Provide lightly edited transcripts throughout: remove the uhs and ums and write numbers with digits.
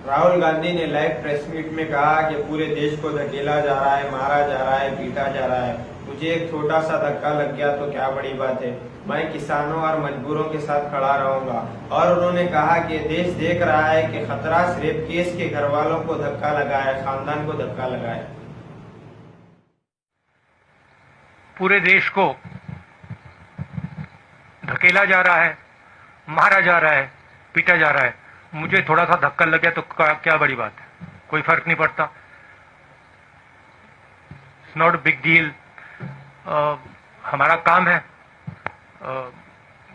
राहुल गांधी ने live press meet में कहा कि पूरे देश को धकेला जा रहा है, मारा जा रहा है, पीटा जा रहा है। मुझे एक छोटा सा धक्का लग गया तो क्या बड़ी बात है, मैं किसानों और मजदूरों के साथ खड़ा रहूंगा। और उन्होंने कहा कि देश देख रहा है कि खतरा रेप केस के घर वालों को धक्का लगा है, खानदान को धक्का लगा है। पूरे देश को धकेला जा रहा है, मारा जा रहा है, पीटा जा रहा है। मुझे थोड़ा सा धक्का लग गया तो क्या बड़ी बात है, कोई फर्क नहीं पड़ता। It's not a big deal. हमारा काम है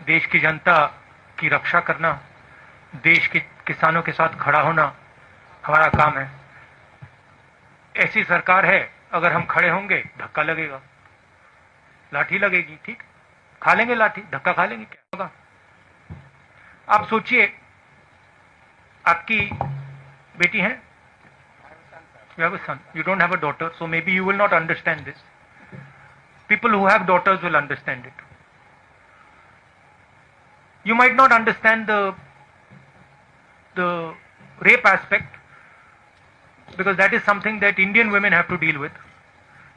देश की जनता की रक्षा करना, देश के किसानों के साथ खड़ा होना हमारा काम है। ऐसी सरकार है, अगर हम खड़े होंगे धक्का लगेगा, लाठी लगेगी, ठीक, खा लेंगे लाठी, धक्का खा लेंगे, क्या होगा। आप सोचिए, आपकी बेटी है, you have a son, you don't have a daughter, so maybe you will not understand this. People who have daughters will understand it. You might not understand the rape aspect, because that is something that Indian women have to deal with.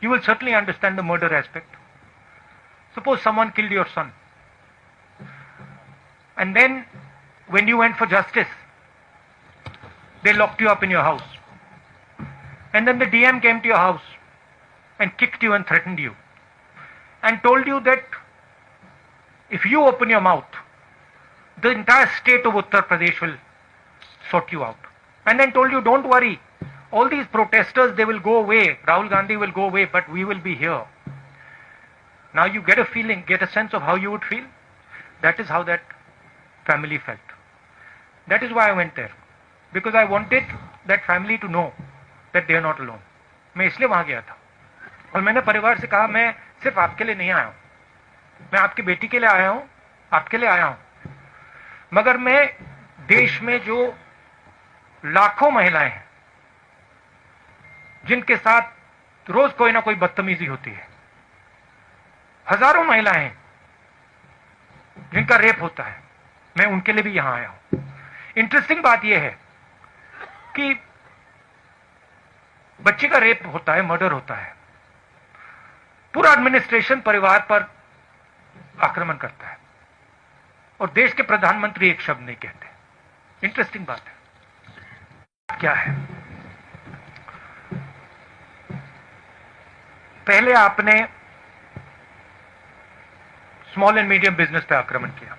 You will certainly understand the murder aspect. Suppose someone killed your son, and then when you went for justice, they locked you up in your house, and then the DM came to your house and kicked you and threatened you and told you that if you open your mouth, the entire state of Uttar Pradesh will sort you out, and then told you, don't worry, all these protesters, they will go away, Rahul Gandhi will go away, but we will be here. Now you get a feeling, get a sense of how you would feel. That is how that family felt. That is why I went there, because I wanted that family to know that they are not alone. मैं इसलिए वहां गया था और मैंने परिवार से कहा, मैं सिर्फ आपके लिए नहीं आया हूं, मैं आपकी बेटी के लिए आया हूं, आपके लिए आया हूं, मगर मैं देश में जो लाखों महिलाएं हैं जिनके साथ रोज कोई ना कोई बदतमीजी होती है, हजारों महिलाएं हैं जिनका रेप होता है, मैं उनके लिए भी यहां आया हूं। इंटरेस्टिंग बात यह है कि बच्चे का रेप होता है, मर्डर होता है, पूरा एडमिनिस्ट्रेशन परिवार पर आक्रमण करता है और देश के प्रधानमंत्री एक शब्द नहीं कहते। इंटरेस्टिंग बात है। क्या है, पहले आपने स्मॉल एंड मीडियम बिजनेस पे आक्रमण किया,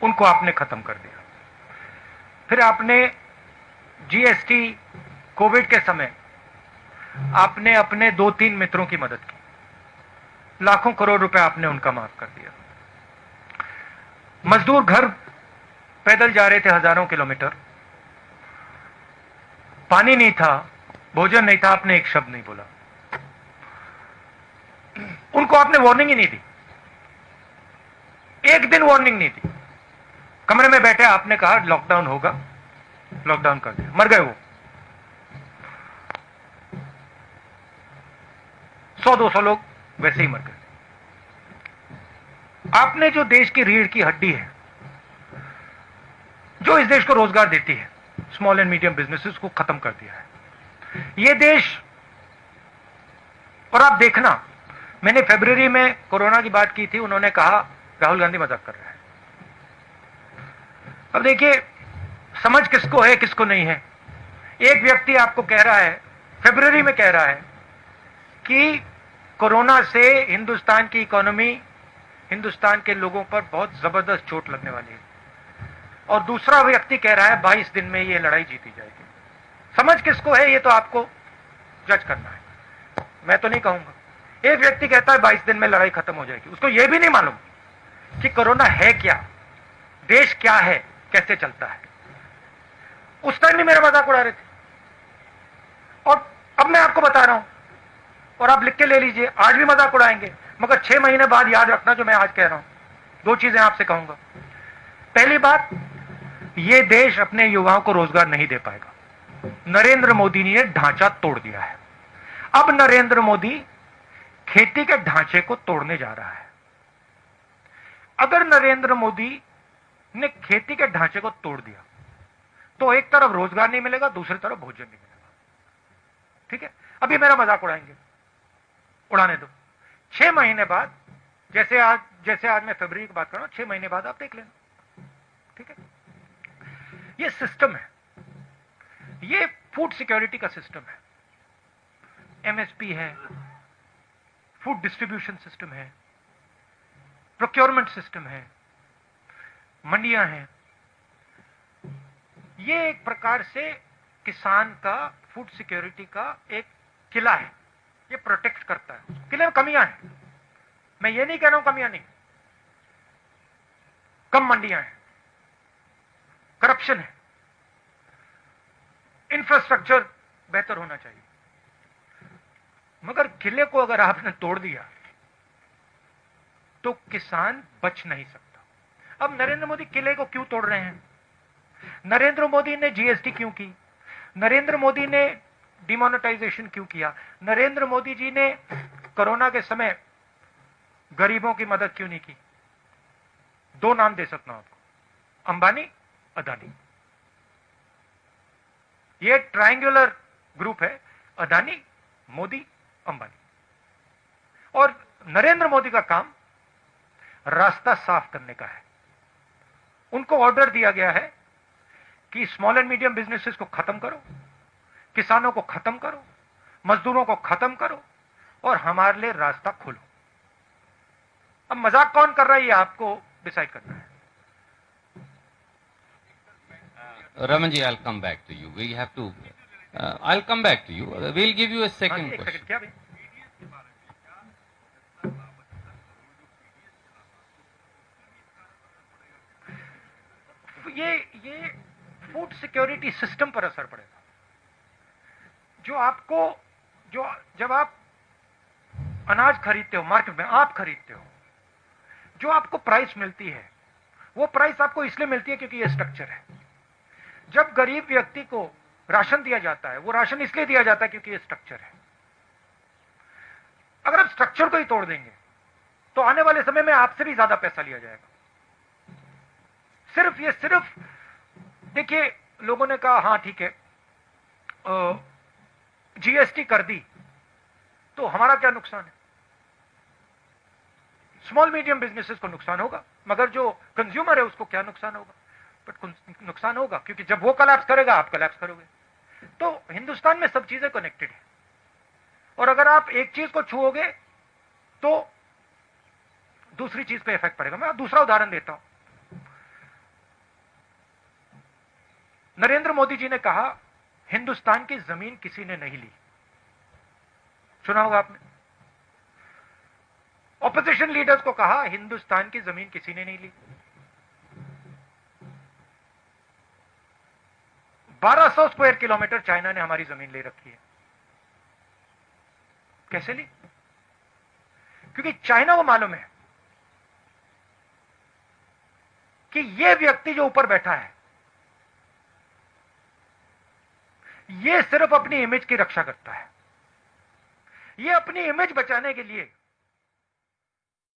उनको आपने खत्म कर दिया। फिर आपने जीएसटी, कोविड के समय आपने अपने 2-3 मित्रों की मदद की, लाखों करोड़ रुपए आपने उनका माफ कर दिया। मजदूर घर पैदल जा रहे थे हजारों किलोमीटर, पानी नहीं था, भोजन नहीं था, आपने एक शब्द नहीं बोला, उनको आपने वार्निंग ही नहीं दी, एक दिन वार्निंग नहीं दी। कमरे में बैठे आपने कहा लॉकडाउन होगा, लॉकडाउन कर दिया, मर गए वो। 100-200 लोग वैसे ही मर गए। आपने जो देश की रीढ़ की हड्डी है, जो इस देश को रोजगार देती है, स्मॉल एंड मीडियम बिजनेसेस को खत्म कर दिया है। ये देश, और आप देखना, मैंने फरवरी में कोरोना की बात की थी, उन्होंने कहा राहुल गांधी मजाक कर रहा है। अब देखिए, समझ किसको है किसको नहीं है। एक व्यक्ति आपको कह रहा है, फरवरी में कह रहा है कि कोरोना से हिंदुस्तान की इकोनॉमी, हिंदुस्तान के लोगों पर बहुत जबरदस्त चोट लगने वाली है, और दूसरा व्यक्ति कह रहा है 22 दिन में ये लड़ाई जीती जाएगी। समझ किसको है ये तो आपको जज करना है, मैं तो नहीं कहूंगा। एक व्यक्ति कहता है 22 दिन में लड़ाई खत्म हो जाएगी, उसको यह भी नहीं मालूम कि कोरोना है क्या, देश क्या है, कैसे चलता है। उस टाइम भी मेरा मजाक उड़ा रहे थे, और अब मैं आपको बता रहा हूं, और आप लिख के ले लीजिए, आज भी मजाक उड़ाएंगे, मगर 6 महीने बाद याद रखना जो मैं आज कह रहा हूं। 2 चीजें आपसे कहूंगा। पहली बात, यह देश अपने युवाओं को रोजगार नहीं दे पाएगा। नरेंद्र मोदी ने ढांचा तोड़ दिया है। अब नरेंद्र मोदी खेती के ढांचे को तोड़ने जा रहा है। अगर नरेंद्र मोदी ने खेती के ढांचे को तोड़ दिया तो एक तरफ रोजगार नहीं मिलेगा, दूसरी तरफ भोजन नहीं मिलेगा। ठीक है, अभी मेरा मजाक उड़ाएंगे, उड़ाने दो। 6 महीने बाद, जैसे आज मैं फरवरी की बात कर रहा हूं, 6 महीने बाद आप देख लेना। ठीक है, ये सिस्टम है, ये फूड सिक्योरिटी का सिस्टम है। एमएसपी है, फूड डिस्ट्रीब्यूशन सिस्टम है, प्रोक्योरमेंट सिस्टम है, मंडियां हैं। ये एक प्रकार से किसान का फूड सिक्योरिटी का एक किला है, ये प्रोटेक्ट करता है। किले में कमियां हैं, मैं ये नहीं कह रहा हूं कमियां नहीं, कम मंडियां हैं, करप्शन है, इंफ्रास्ट्रक्चर बेहतर होना चाहिए, मगर किले को अगर आपने तोड़ दिया तो किसान बच नहीं सकता। अब नरेंद्र मोदी किले को क्यों तोड़ रहे हैं? नरेंद्र मोदी ने जीएसटी क्यों की? नरेंद्र मोदी ने डिमोनेटाइजेशन क्यों किया? नरेंद्र मोदी जी ने कोरोना के समय गरीबों की मदद क्यों नहीं की? 2 नाम दे सकता हूं आपको, अंबानी, अदानी। ये ट्रायंगुलर ग्रुप है, अदानी, मोदी, अंबानी। और नरेंद्र मोदी का काम रास्ता साफ करने का है। उनको ऑर्डर दिया गया है कि स्मॉल एंड मीडियम बिजनेसेस को खत्म करो, किसानों को खत्म करो, मजदूरों को खत्म करो और हमारे लिए रास्ता खोलो। अब मजाक कौन कर रहा है ये आपको डिसाइड करना है। Raman ji, I'll come back to you. We have to. I'll come back to you. We'll give you a second एक question. सेकंड, क्या भाई? ये फूड सिक्योरिटी सिस्टम पर असर पड़ेगा। जब आप अनाज खरीदते हो मार्केट में, आप खरीदते हो, जो आपको प्राइस मिलती है वो प्राइस आपको इसलिए मिलती है क्योंकि ये स्ट्रक्चर है। जब गरीब व्यक्ति को राशन दिया जाता है, वो राशन इसलिए दिया जाता है क्योंकि ये स्ट्रक्चर है। अगर आप स्ट्रक्चर को ही तोड़ देंगे तो आने वाले समय में आपसे भी ज्यादा पैसा लिया जाएगा। सिर्फ देखिए, लोगों ने कहा हां ठीक है, जीएसटी कर दी तो हमारा क्या नुकसान है? स्मॉल मीडियम बिजनेसेस को नुकसान होगा, मगर जो कंज्यूमर है उसको क्या नुकसान होगा? बट नुकसान होगा, क्योंकि जब वो कोलैप्स करेगा आप कोलैप्स करोगे। तो हिंदुस्तान में सब चीजें कनेक्टेड है, और अगर आप एक चीज को छुओगे तो दूसरी चीज पे इफेक्ट पड़ेगा। मैं दूसरा उदाहरण देता हूं। नरेंद्र मोदी जी ने कहा हिंदुस्तान की जमीन किसी ने नहीं ली, सुना होगा आपने। ऑपोजिशन लीडर्स को कहा हिंदुस्तान की जमीन किसी ने नहीं ली। 1200 स्क्वायर किलोमीटर चाइना ने हमारी जमीन ले रखी है। कैसे ली? क्योंकि चाइना को मालूम है कि यह व्यक्ति जो ऊपर बैठा है यह सिर्फ अपनी इमेज की रक्षा करता है। यह अपनी इमेज बचाने के लिए